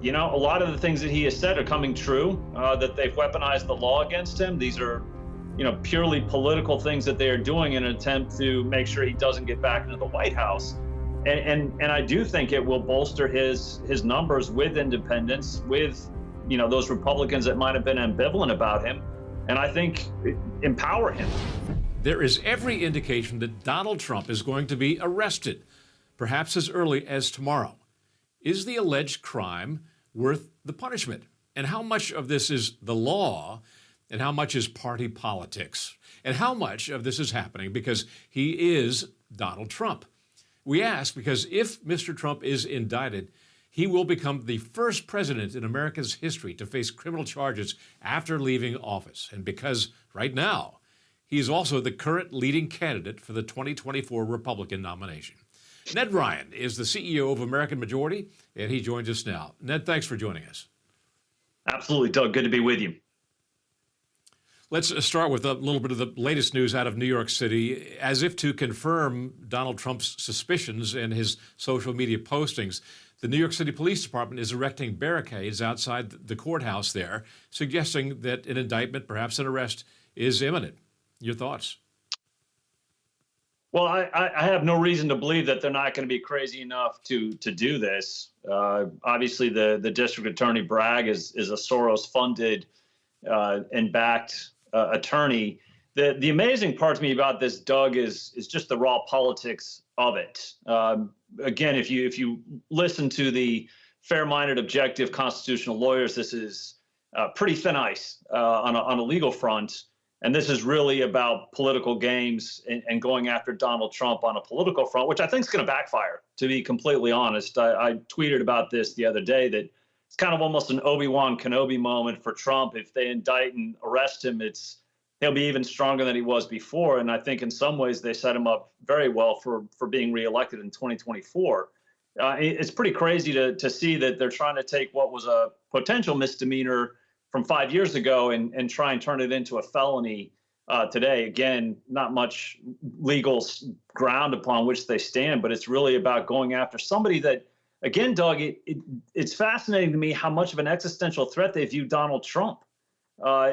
a lot of the things that he has said are coming true, that they've weaponized the law against him. These are, purely political things that they are doing in an attempt to make sure he doesn't get back into the White House. And I do think it will bolster his numbers with independents, with, those Republicans that might have been ambivalent about him, and I think empower him. There is every indication that Donald Trump is going to be arrested, perhaps as early as tomorrow. Is the alleged crime worth the punishment? And how much of this is the law and how much is party politics? And how much of this is happening because he is Donald Trump? We ask because if Mr. Trump is indicted, he will become the first president in America's history to face criminal charges after leaving office. And because right now, he is also the current leading candidate for the 2024 Republican nomination. Ned Ryun is the CEO of American Majority, and he joins us now. Ned, thanks for joining us. Absolutely, Doug. Good to be with you. Let's start with a little bit of the latest news out of New York City. As if to confirm Donald Trump's suspicions and his social media postings, the New York City Police Department is erecting barricades outside the courthouse there, suggesting that an indictment, perhaps an arrest, is imminent. Your thoughts? Well, I have no reason to believe that they're not going to be crazy enough to do this. Obviously, the district attorney Bragg is a Soros-funded and backed attorney. The amazing part to me about this, Doug, is just the raw politics of it. Again, if you listen to the fair-minded, objective constitutional lawyers, this is pretty thin ice on a legal front. And this is really about political games and going after Donald Trump on a political front, which I think is going to backfire, to be completely honest. I tweeted about this the other day that it's kind of almost an Obi-Wan Kenobi moment for Trump. If they indict and arrest him, he'll be even stronger than he was before. And I think in some ways they set him up very well for being reelected in 2024. It's pretty crazy to see that they're trying to take what was a potential misdemeanor from 5 years ago and try and turn it into a felony today. Again, not much legal ground upon which they stand, but it's really about going after somebody that, again, Doug, it's fascinating to me how much of an existential threat they view Donald Trump,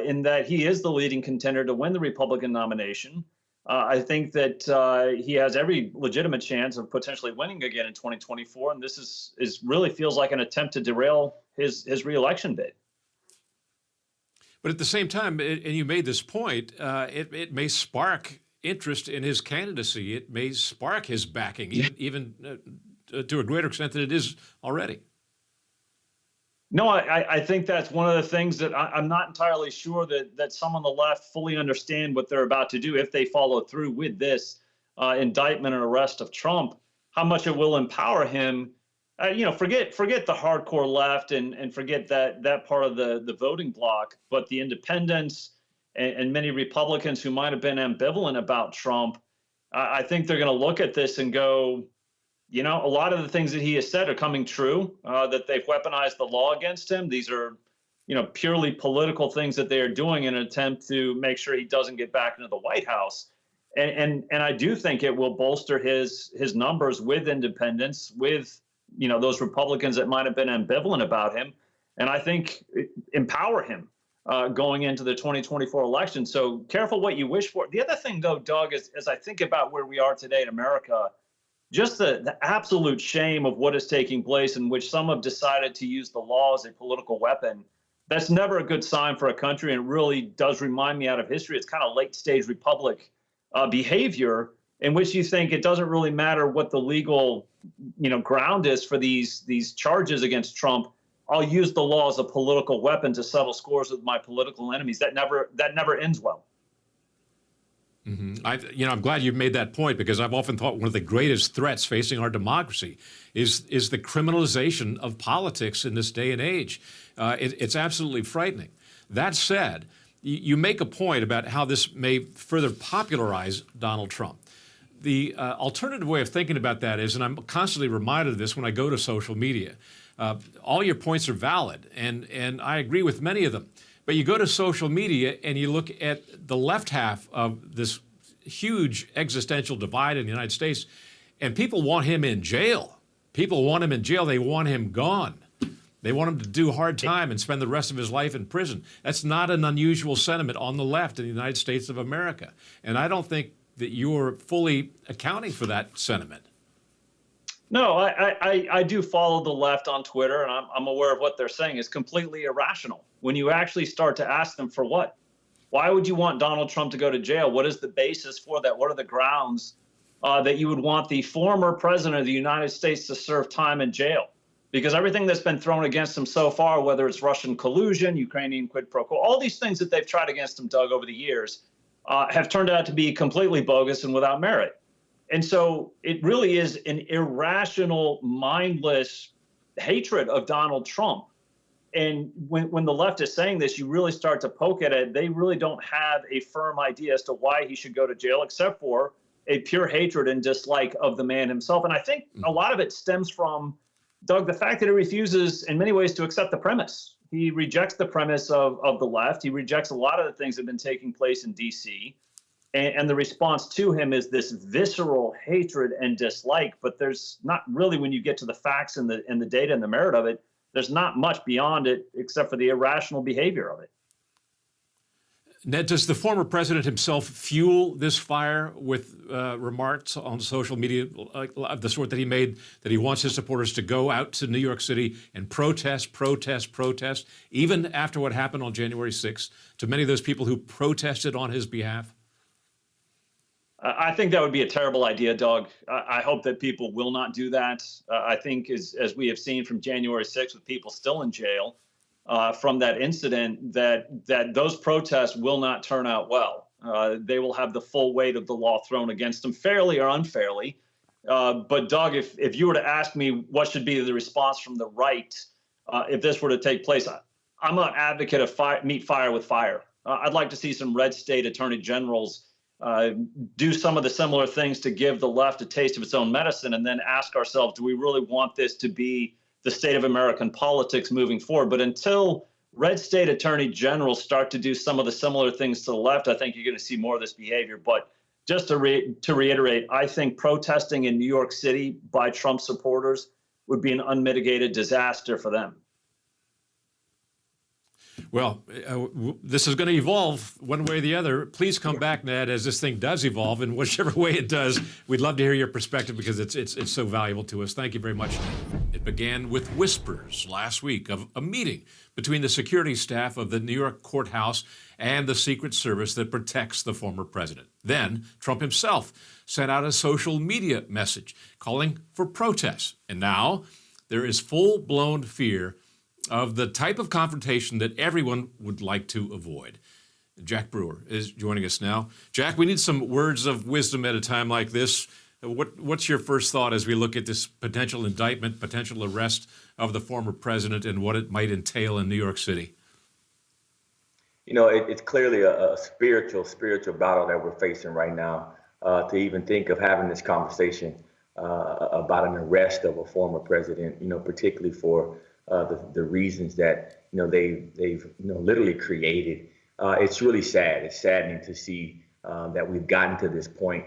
in that he is the leading contender to win the Republican nomination. I think that he has every legitimate chance of potentially winning again in 2024, and this is really feels like an attempt to derail his reelection bid. But at the same time, and you made this point, it may spark interest in his candidacy. It may spark his backing, even to a greater extent than it is already. No, I think that's one of the things that I'm not entirely sure that some on the left fully understand what they're about to do if they follow through with this indictment and arrest of Trump, how much it will empower him. Forget the hardcore left and forget that part of the voting bloc, but the independents and many Republicans who might have been ambivalent about Trump, I think they're going to look at this and go, a lot of the things that he has said are coming true, that they've weaponized the law against him. These are, purely political things that they are doing in an attempt to make sure he doesn't get back into the White House. And I do think it will bolster his numbers with independents, with those Republicans that might have been ambivalent about him, and I think empower him going into the 2024 election. So careful what you wish for. The other thing, though, Doug, is as I think about where we are today in America, just the absolute shame of what is taking place in which some have decided to use the law as a political weapon. That's never a good sign for a country, and it really does remind me out of history. It's kind of late-stage republic behavior in which you think it doesn't really matter what the legal ground is for these charges against Trump. I'll use the law as a political weapon to settle scores with my political enemies. That never ends well. Mm-hmm. I'm glad you made that point, because I've often thought one of the greatest threats facing our democracy is the criminalization of politics in this day and age. It's absolutely frightening. That said, you make a point about how this may further popularize Donald Trump. The alternative way of thinking about that is, and I'm constantly reminded of this when I go to social media, all your points are valid, and I agree with many of them. But you go to social media and you look at the left half of this huge existential divide in the United States, and people want him in jail. People want him in jail. They want him gone. They want him to do hard time and spend the rest of his life in prison. That's not an unusual sentiment on the left in the United States of America. And I don't think that you're fully accounting for that sentiment. No, I do follow the left on Twitter, and I'm aware of what they're saying is completely irrational. When you actually start to ask them for what? Why would you want Donald Trump to go to jail? What is the basis for that? What are the grounds that you would want the former president of the United States to serve time in jail? Because everything that's been thrown against him so far, whether it's Russian collusion, Ukrainian quid pro quo, all these things that they've tried against him, Doug, over the years, have turned out to be completely bogus and without merit. And so it really is an irrational, mindless hatred of Donald Trump. And when the left is saying this, you really start to poke at it. They really don't have a firm idea as to why he should go to jail, except for a pure hatred and dislike of the man himself. And I think a lot of it stems from, Doug, the fact that he refuses in many ways to accept the premise. He rejects the premise of the left. He rejects a lot of the things that have been taking place in D.C. And the response to him is this visceral hatred and dislike. But there's not really, when you get to the facts and the data and the merit of it, there's not much beyond it except for the irrational behavior of it. Ned, does the former president himself fuel this fire with remarks on social media of the sort that he made, that he wants his supporters to go out to New York City and protest, even after what happened on January 6th, to many of those people who protested on his behalf? I think that would be a terrible idea, Doug. I hope that people will not do that. I think as we have seen from January 6th with people still in jail from that incident, that those protests will not turn out well. They will have the full weight of the law thrown against them, fairly or unfairly. But Doug, if you were to ask me what should be the response from the right if this were to take place, I'm an advocate of meet fire with fire. I'd like to see some red state attorney generals do some of the similar things to give the left a taste of its own medicine, and then ask ourselves, do we really want this to be the state of American politics moving forward? But until red state attorney generals start to do some of the similar things to the left, I think you're going to see more of this behavior. But just to reiterate, I think protesting in New York City by Trump supporters would be an unmitigated disaster for them. Well, this is going to evolve one way or the other. Please come back, Ned, as this thing does evolve, and whichever way it does, we'd love to hear your perspective because it's so valuable to us. Thank you very much. It began with whispers last week of a meeting between the security staff of the New York courthouse and the Secret Service that protects the former president. Then Trump himself sent out a social media message calling for protests. And now there is full-blown fear of the type of confrontation that everyone would like to avoid. Jack Brewer is joining us now. Jack, we need some words of wisdom at a time like this. What's your first thought as we look at this potential indictment, potential arrest of the former president, and what it might entail in New York City? You know, it's clearly a spiritual battle that we're facing right now. To even think of having this conversation about an arrest of a former president, you know, particularly for the reasons that they've literally created. It's really sad. It's saddening to see that we've gotten to this point,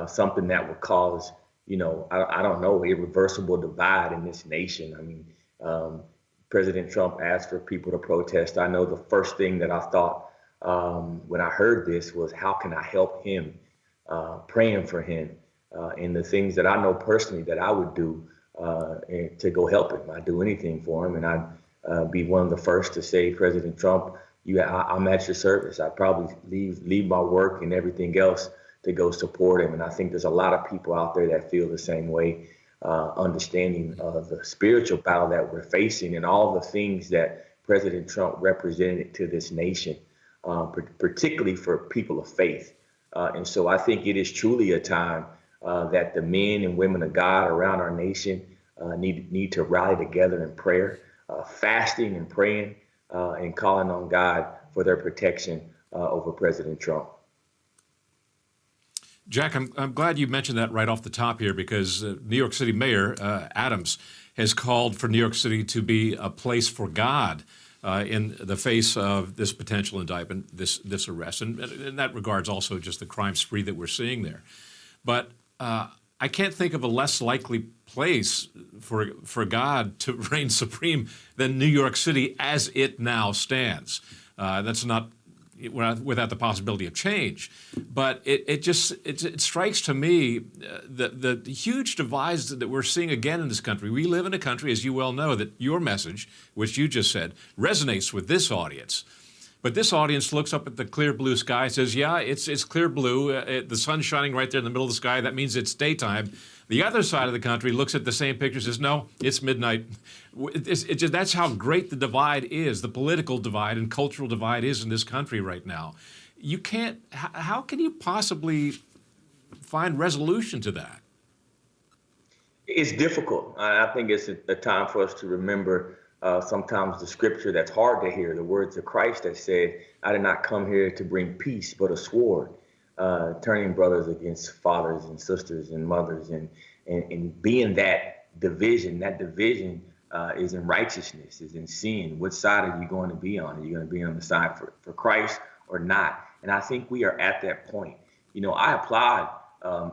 something that would cause I don't know, irreversible divide in this nation. I mean, President Trump asked for people to protest. I know the first thing that I thought when I heard this was, how can I help him? Praying for him, and the things that I know personally that I would do to go help him. I'd do anything for him, and I'd be one of the first to say, President Trump, I'm at your service. I'd probably leave my work and everything else to go support him. And I think there's a lot of people out there that feel the same way, understanding the spiritual battle that we're facing and all the things that President Trump represented to this nation, particularly for people of faith. And so I think it is truly a time that the men and women of God around our nation need to rally together in prayer, fasting and praying and calling on God for their protection over President Trump. Jack, I'm glad you mentioned that right off the top here, because New York City Mayor Adams has called for New York City to be a place for God in the face of this potential indictment, this arrest. And in that regards, also just the crime spree that we're seeing there. But I can't think of a less likely place for God to reign supreme than New York City as it now stands. That's not without the possibility of change, but it strikes to me the huge divides that we're seeing again in this country. We live in a country, as you well know, that your message, which you just said, resonates with this audience. But this audience looks up at the clear blue sky, says, yeah, it's clear blue. The sun's shining right there in the middle of the sky. That means it's daytime. The other side of the country looks at the same picture, says, no, it's midnight. That's how great the divide is, the political divide and cultural divide is in this country right now. You can't, how can you possibly find resolution to that? It's difficult. I think it's a time for us to remember sometimes the scripture that's hard to hear, the words of Christ that said, I did not come here to bring peace, but a sword, turning brothers against fathers and sisters and mothers, and being that division is in righteousness, is in sin. Which side are you going to be on? Are you going to be on the side for Christ or not? And I think we are at that point. You know, I applaud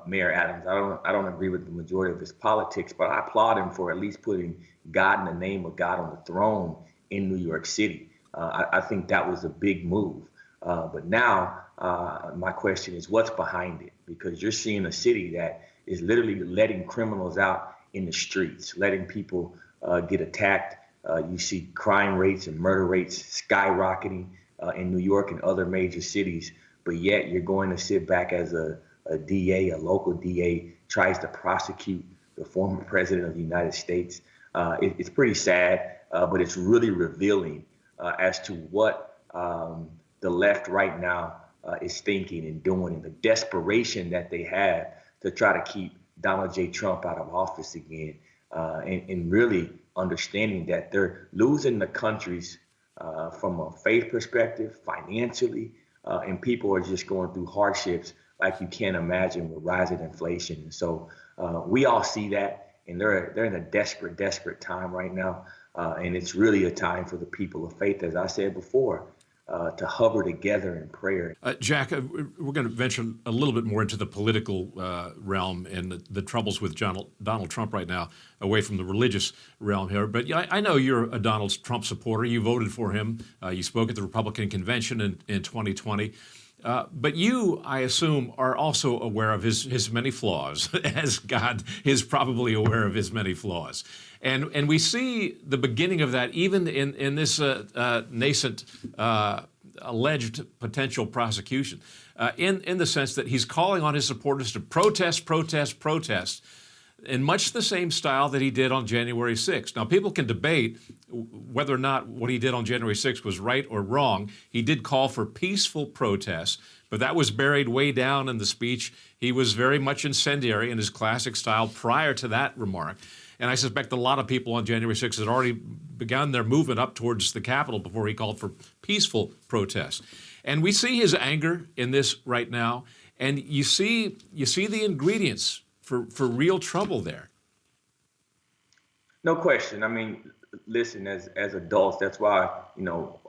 Mayor Adams. I don't agree with the majority of his politics, but I applaud him for at least putting God and the name of God on the throne in New York City. I think that was a big move. But now my question is, what's behind it? Because you're seeing a city that is literally letting criminals out in the streets, letting people get attacked. You see crime rates and murder rates skyrocketing in New York and other major cities. But yet you're going to sit back as a DA, a local DA, tries to prosecute the former president of the United States. It's pretty sad, but it's really revealing as to what the left right now is thinking and doing, and the desperation that they have to try to keep Donald J. Trump out of office again, and really understanding that they're losing the countries from a faith perspective, financially, and people are just going through hardships like you can't imagine with rising inflation. And so we all see that, and they're in a desperate time right now. And it's really a time for the people of faith, as I said before, to hover together in prayer. Jack, we're going to venture a little bit more into the political realm and the troubles with Donald Trump right now, away from the religious realm here. But yeah, I know you're a Donald Trump supporter. You voted for him. You spoke at the Republican convention in 2020. But you, I assume, are also aware of his many flaws, as God is probably aware of his many flaws. And we see the beginning of that even in this nascent alleged potential prosecution, in the sense that he's calling on his supporters to protest, in much the same style that he did on January 6th. Now, people can debate whether or not what he did on January 6th was right or wrong. He did call for peaceful protests, but that was buried way down in the speech. He was very much incendiary in his classic style prior to that remark. And I suspect a lot of people on January 6th had already begun their movement up towards the Capitol before he called for peaceful protests. And we see his anger in this right now, and you see the ingredients for real trouble there. No question. I mean, listen, as adults, that's why,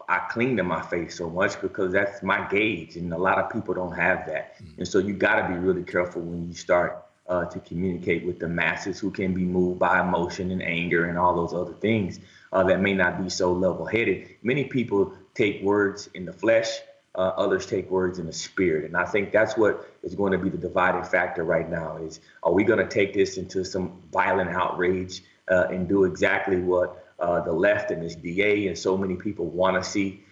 I cling to my faith so much, because that's my gauge, and a lot of people don't have that. And so you got to be really careful when you start to communicate with the masses who can be moved by emotion and anger and all those other things that may not be so level-headed. Many people take words in the flesh, others take words in the spirit. And I think that's what is going to be the dividing factor right now is, are we going to take this into some violent outrage and do exactly what the left and this DA and so many people want to see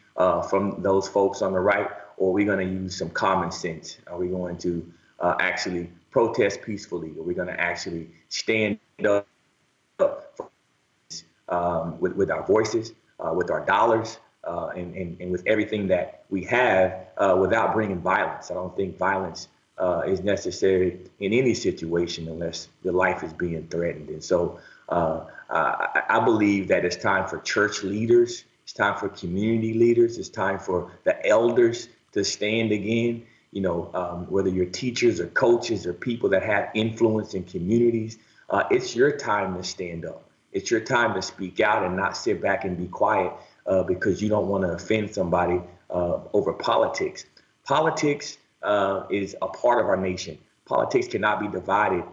from those folks on the right? Or are we going to use some common sense? Are we going to actually protest peacefully? Are we going to actually stand up with our voices, with our dollars, and with everything that we have without bringing violence? I don't think violence is necessary in any situation unless your life is being threatened. And so I believe that it's time for church leaders, it's time for community leaders, it's time for the elders to stand again. Whether you're teachers or coaches or people that have influence in communities, it's your time to stand up. It's your time to speak out and not sit back and be quiet because you don't want to offend somebody over politics. Politics is a part of our nation. Politics cannot be divided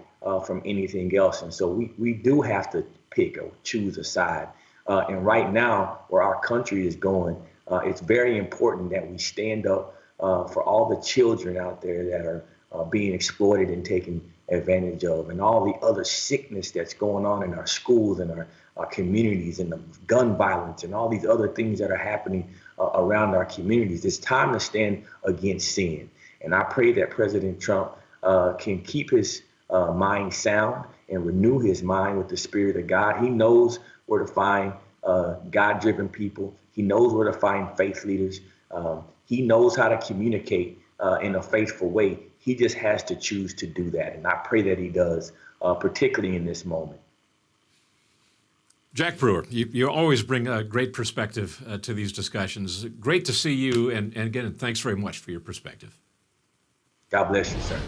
from anything else. And so we do have to pick or choose a side. And right now, where our country is going, it's very important that we stand up for all the children out there that are being exploited and taken advantage of, and all the other sickness that's going on in our schools and our communities, and the gun violence and all these other things that are happening around our communities. It's time to stand against sin. And I pray that President Trump can keep his mind sound and renew his mind with the Spirit of God. He knows where to find God-driven people. He knows where to find faith leaders. He knows how to communicate in a faithful way. He just has to choose to do that. And I pray that he does, particularly in this moment. Jack Brewer, you always bring a great perspective to these discussions. Great to see you. And again, thanks very much for your perspective. God bless you, sir.